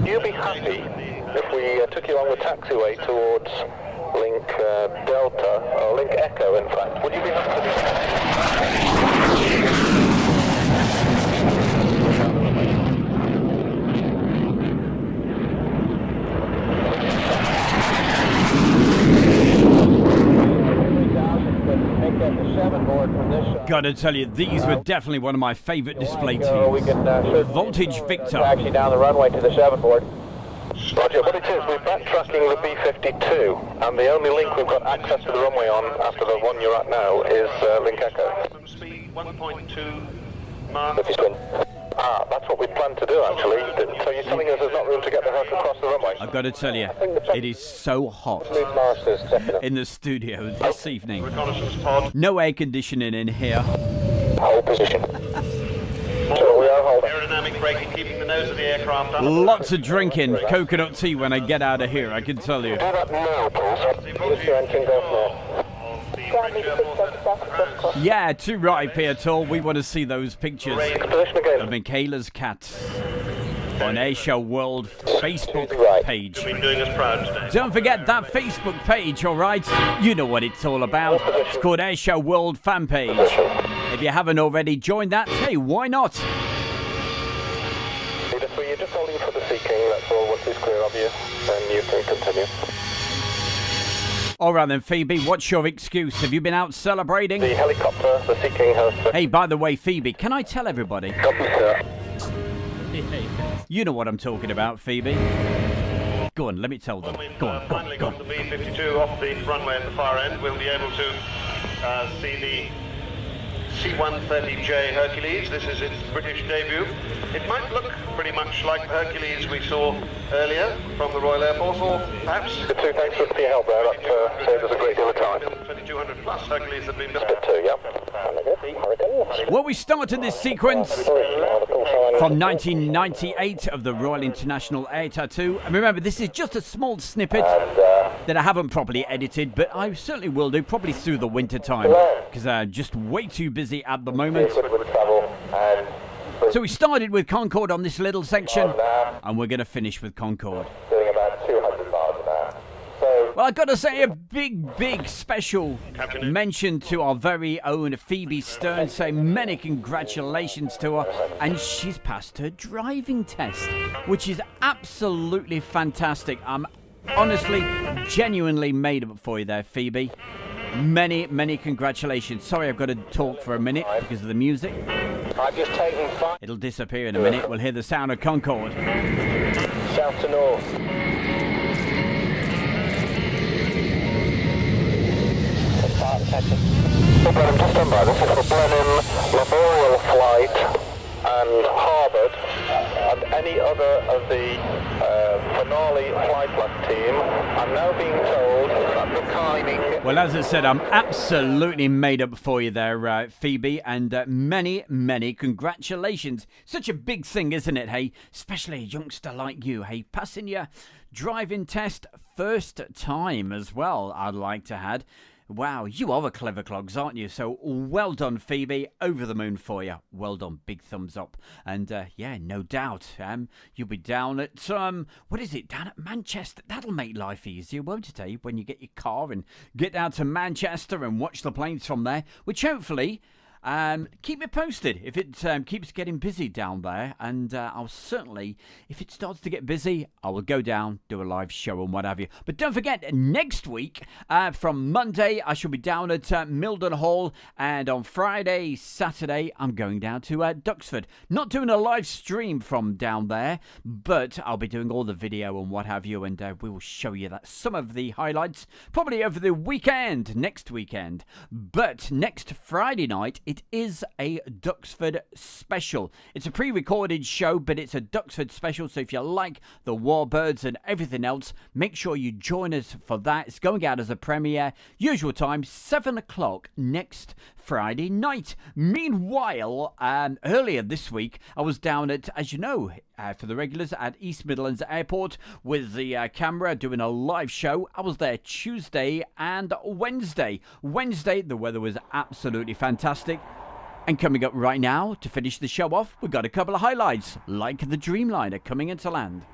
You'd be happy if we took you on the taxiway towards Link Delta, or Link Echo in fact. Would you be happy to do that? Gotta tell you, these were definitely one of my favourite display teams. Voltage Victor. Actually down the runway to the 7 board. Roger, what it is, we're backtracking the B-52, and the only link we've got access to the runway on after the one you're at now is Link Echo. Speed 1.2 Mark. Ah, that's what we plan to do actually. So you're telling us there's not room to get the hook across the runway? I've got to tell you, it is so hot in the studio this evening. Reconnaissance pod. No air conditioning in here. Hold position. So we are holding. Aerodynamic braking, keeping the nose of the aircraft up. Lots of drinking coconut tea when I get out of here, I can tell you. Do that now, please. Mr. Engine, go for Yeah, too right, Pietol. We want to see those pictures of Michaela's cats on Asia World Facebook page. Don't forget that Facebook page, alright? You know what it's all about. It's called Asia World fan page. If you haven't already joined that, hey, why not? You're just holding for the seeking, that's all. Once it's clear of you, then you can continue. Alright then, Phoebe, what's your excuse? Have you been out celebrating? The helicopter, the seeking has... Hey, by the way, Phoebe, can I tell everybody? Copy, sir. You know what I'm talking about, Phoebe. Go on, let me tell them. Go on, go on, Finally go got on. the B-52 off the runway at the far end. We'll be able to see the C-130J Hercules. This is its British debut. It might look pretty much like the Hercules we saw earlier from the Royal Air Force, or perhaps... Good too, thanks for your help there. That saved us a great deal of time. 2200 plus Hercules have been built. Bit too, yeah. Well, we started this sequence from 1998 of the Royal International Air Tattoo. And remember, this is just a small snippet that I haven't properly edited, but I certainly will do, probably through the winter time, because I'm just way too busy busy at the moment. Good with travel and So we started with Concorde on this little section, and we're going to finish with Concorde. doing about 200 miles an hour. So, Well, I've got to say a big special mention to our very own Phoebe Stern. Say many congratulations to her, and she's passed her driving test, which is absolutely fantastic. I'm honestly, genuinely made up for you there, Phoebe. Many congratulations. Sorry, I've got to talk for a minute because of the music. I've just taken 5 It'll disappear in a minute. We'll hear the sound of Concorde. south to north. So Blenheim, just stand by. This is for Blenheim, Laboriel Flight and Harvard and any other of the finale flight plan team. I'm now being told that the timing... Well, as I said, I'm absolutely made up for you there, Phoebe, and many congratulations. Such a big thing, isn't it, hey? Especially a youngster like you, hey? Passing your driving test first time as well, I'd like to add. Wow, you are the clever clogs, aren't you? So well done, Phoebe. Over the moon for you. Well done. Big thumbs up. And yeah, no doubt, you'll be down at what is it? Down at Manchester. That'll make life easier, won't it? Eh? When you get your car and get down to Manchester and watch the planes from there, which hopefully. Keep me posted if it keeps getting busy down there, and I'll certainly, if it starts to get busy, I will go down, do a live show and what have you. But don't forget, next week, from Monday, I shall be down at Milden Hall, and on Friday, Saturday, I'm going down to Duxford. Not doing a live stream from down there, but I'll be doing all the video and what have you, and we will show you that some of the highlights, probably over the weekend, next weekend. But next Friday night, it is a Duxford special. It's a pre-recorded show, but it's a Duxford special, so if you like the Warbirds and everything else, make sure you join us for that. It's going out as a premiere, usual time, 7 o'clock next Friday night. Meanwhile, earlier this week, I was down at, as you know, for the regulars, at East Midlands Airport with the camera doing a live show. I was there Tuesday and Wednesday. Wednesday, the weather was absolutely fantastic. And coming up right now, to finish the show off, we've got a couple of highlights, like the Dreamliner coming into land.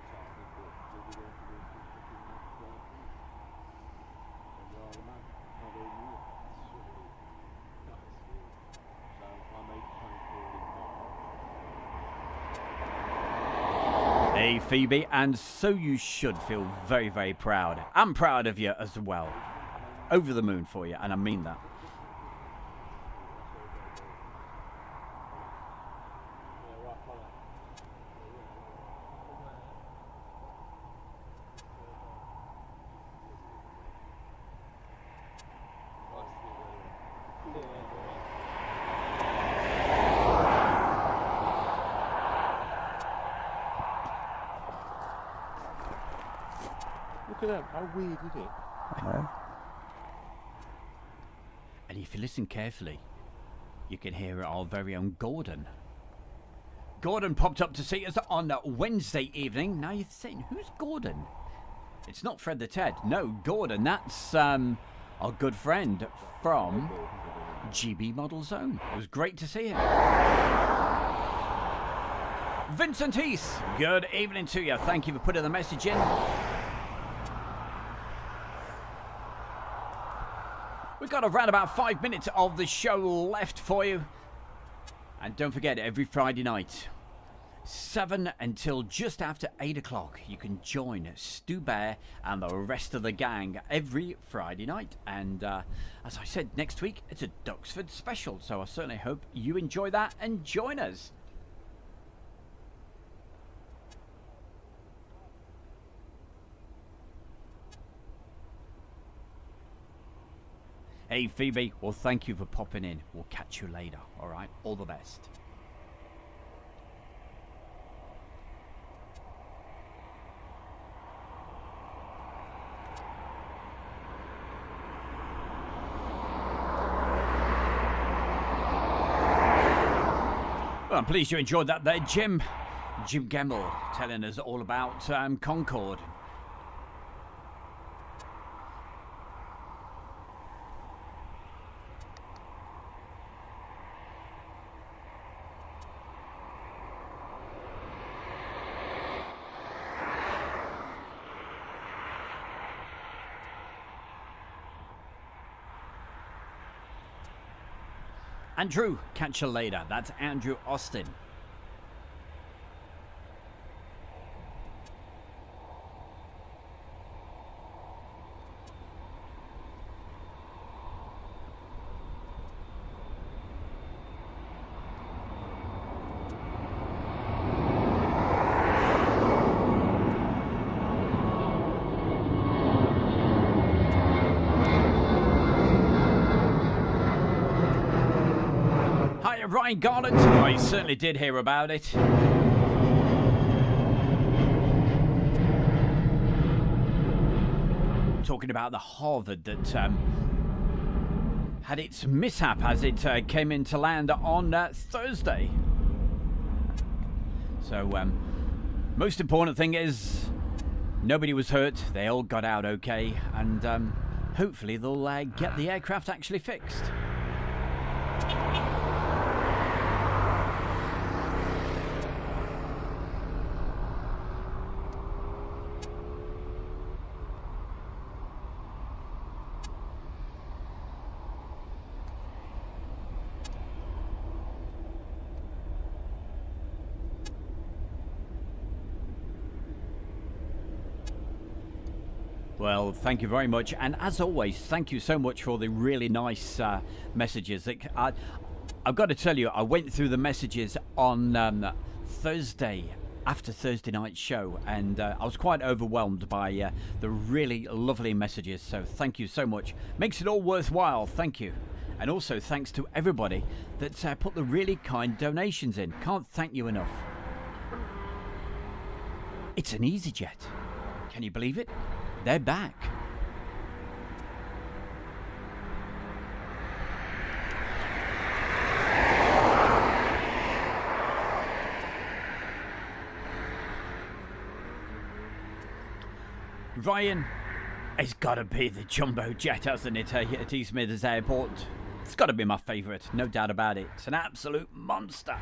Hey Phoebe, and so you should feel very proud. I'm proud of you as well. Over the moon for you, and I mean that. Look at that, how weird is it? And if you listen carefully, you can hear our very own Gordon. Gordon popped up to see us on Wednesday evening. Now you're saying, who's Gordon? It's not Fred the Ted. No, Gordon, that's our good friend from GB Model Zone. It was great to see him. Vincent Heath, good evening to you. Thank you for putting the message in. We've got around about 5 minutes of the show left for you. And don't forget, every Friday night, 7 until just after 8 o'clock, you can join Stu Bear and the rest of the gang every Friday night. And as I said, next week, it's a Duxford special. So I certainly hope you enjoy that and join us. Hey Phoebe, well thank you for popping in. We'll catch you later, alright? All the best. Well, I'm pleased you enjoyed that there, Jim. Jim Gemmell telling us all about Concorde. Andrew, catch you later. That's Andrew Austin. Ryan Garland, I certainly did hear about it. Talking about the Harvard that had its mishap as it came into land on Thursday. So, most important thing is nobody was hurt. They all got out okay, and hopefully they'll get the aircraft actually fixed. Well, thank you very much, and as always, thank you so much for the really nice messages. I've got to tell you, I went through the messages on Thursday, after Thursday night's show, and I was quite overwhelmed by the really lovely messages, so thank you so much. Makes it all worthwhile, thank you. And also thanks to everybody that put the really kind donations in. Can't thank you enough. It's an EasyJet. Can you believe it? They're back. Ryan, it's got to be the jumbo jet, hasn't it, at East Midlands Airport? It's got to be my favourite, no doubt about it. It's an absolute monster.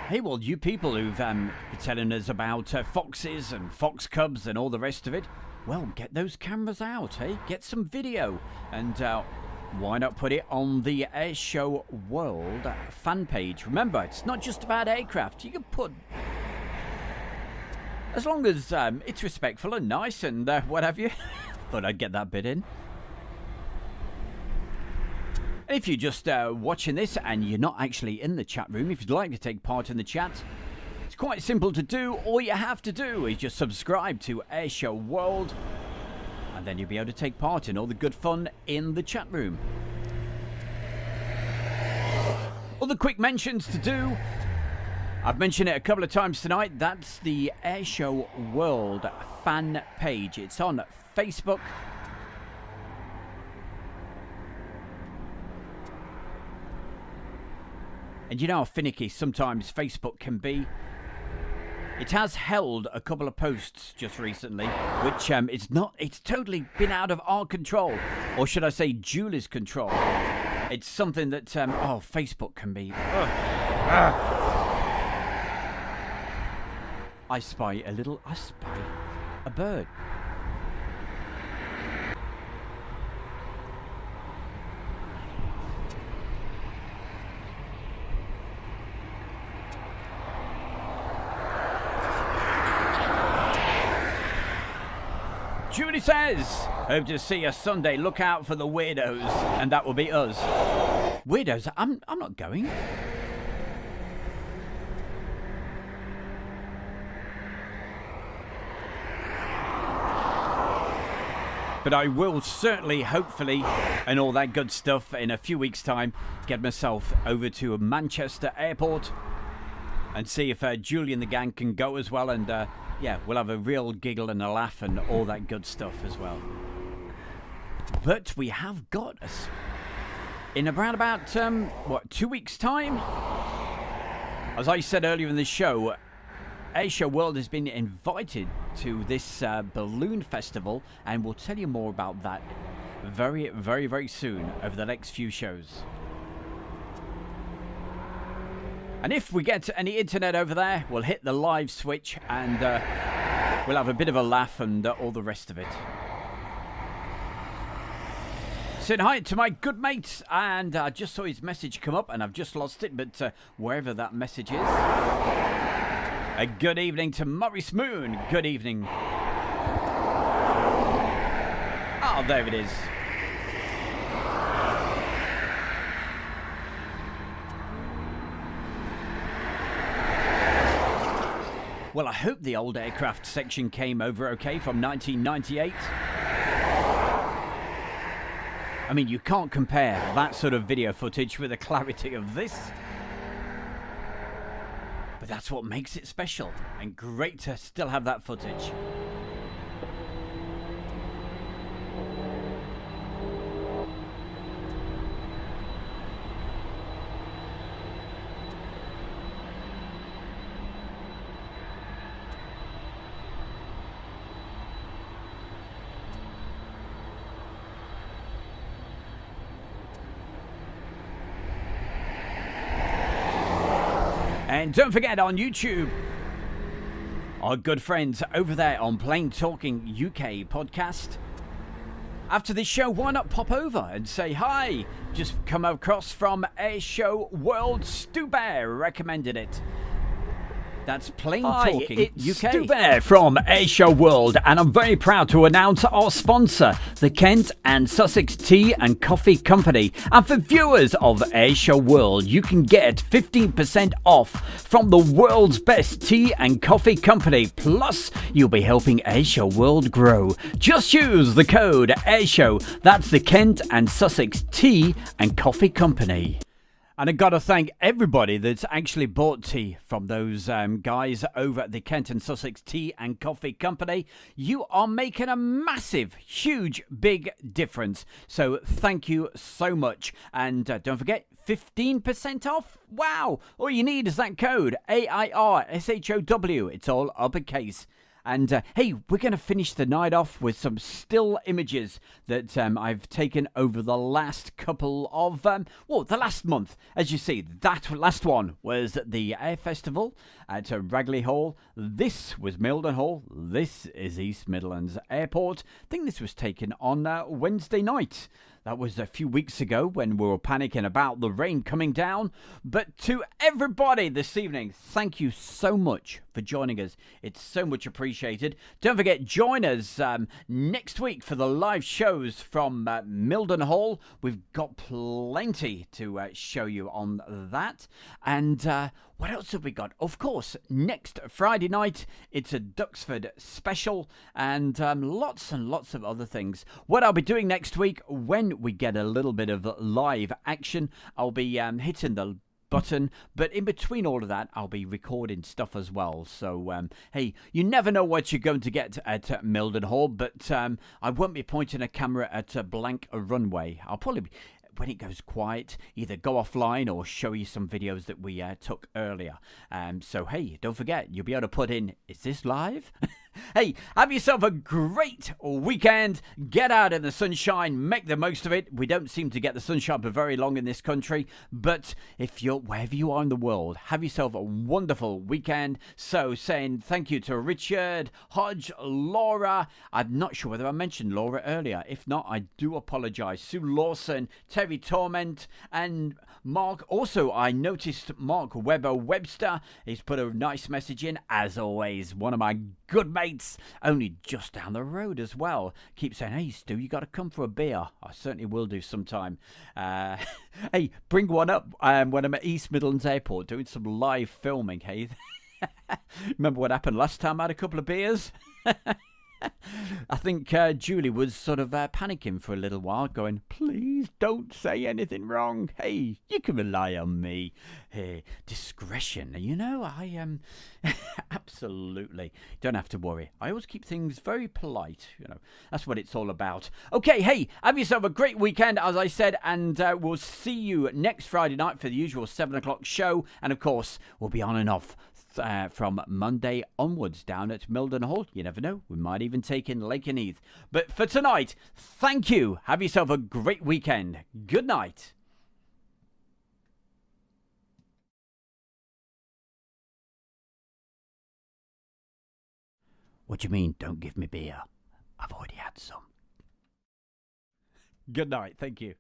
Hey, well, you people who've been telling us about foxes and fox cubs and all the rest of it, well, get those cameras out, hey? Get some video, and why not put it on the Airshow World fan page? Remember, it's not just about aircraft. You can put, as long as it's respectful and nice and what have you. Thought I'd get that bit in. And if you're just watching this and you're not actually in the chat room, if you'd like to take part in the chat, it's quite simple to do. All you have to do is just subscribe to Airshow World, and then you'll be able to take part in all the good fun in the chat room. Other quick mentions to do. I've mentioned it a couple of times tonight. That's the Airshow World fan page. It's on Facebook. And you know how finicky sometimes Facebook can be. It has held a couple of posts just recently, which it's totally been out of our control. Or should I say Julie's control. It's something that, Facebook can be. I spy a bird. Judy says, hope to see you Sunday. Look out for the weirdos. And that will be us. Weirdos? I'm not going. But I will certainly, hopefully, and all that good stuff in a few weeks' time, get myself over to Manchester Airport and see if Julie and the gang can go as well. And yeah, we'll have a real giggle and a laugh and all that good stuff as well. But we have got us in around about 2 weeks' time. As I said earlier in the show, Airshow World has been invited to this balloon festival, and we'll tell you more about that very, very, very soon over the next few shows. And if we get any internet over there, we'll hit the live switch and we'll have a bit of a laugh and all the rest of it. Saying hi to my good mates, and I just saw his message come up and I've just lost it, but wherever that message is. A good evening to Maurice Moon. Good evening. Oh, there it is. Well, I hope the old aircraft section came over okay from 1998. I mean, you can't compare that sort of video footage with the clarity of this. But that's what makes it special, and great to still have that footage. And don't forget, on YouTube, our good friends over there on Plain Talking UK podcast. After this show, why not pop over and say hi? Just come across from Airshow World. Stu Bear recommended it. That's Plain Talking it's UK. Stu Bear from Airshow World, and I'm very proud to announce our sponsor, the Kent and Sussex Tea and Coffee Company. And for viewers of Airshow World, you can get 15% off from the world's best tea and coffee company. Plus, you'll be helping Airshow World grow. Just use the code Airshow. That's the Kent and Sussex Tea and Coffee Company. And I've got to thank everybody that's actually bought tea from those guys over at the Kent and Sussex Tea and Coffee Company. You are making a massive, huge, big difference. So thank you so much. And don't forget, 15% off. Wow. All you need is that code, AIRSHOW. It's all uppercase. And hey, we're going to finish the night off with some still images that I've taken over the last couple of, the last month. As you see, that last one was the Air Festival at Ragley Hall. This was Milden Hall. This is East Midlands Airport. I think this was taken on Wednesday night. That was a few weeks ago when we were panicking about the rain coming down. But to everybody this evening, thank you so much for joining us. It's so much appreciated. Don't forget, join us next week for the live shows from Milden Hall. We've got plenty to show you on that. And what else have we got? Of course, next Friday night, it's a Duxford special and lots of other things. What I'll be doing next week, when we get a little bit of live action, I'll be hitting the button, but in between all of that, I'll be recording stuff as well. So, hey, you never know what you're going to get at Milden Hall, but I won't be pointing a camera at a blank runway. I'll probably be, when it goes quiet, either go offline or show you some videos that we took earlier. So, hey, don't forget, you'll be able to put in, is this live? Hey, have yourself a great weekend. Get out in the sunshine. Make the most of it. We don't seem to get the sunshine for very long in this country. But if you're wherever you are in the world, have yourself a wonderful weekend. So saying thank you to Richard, Hodge, Laura. I'm not sure whether I mentioned Laura earlier. If not, I do apologize. Sue Lawson, Terry Torment, and Mark. Also, I noticed Mark Webster. He's put a nice message in. As always, one of my good mates, only just down the road as well. Keep saying, hey Stu, you got to come for a beer. I certainly will do sometime. Hey, bring one up when I'm at East Midlands Airport doing some live filming, hey? Remember what happened last time I had a couple of beers? I think Julie was sort of panicking for a little while, going, please don't say anything wrong. Hey, you can rely on me. Hey, discretion, you know, I am absolutely. Don't have to worry. I always keep things very polite, you know. That's what it's all about. Okay, hey, have yourself a great weekend, as I said, and we'll see you next Friday night for the usual 7 o'clock show. And, of course, we'll be on and off from Monday onwards down at Milden Hall. You never know, we might even take in Lakenheath. But for tonight, thank you. Have yourself a great weekend. Good night. What do you mean, don't give me beer? I've already had some. Good night. Thank you.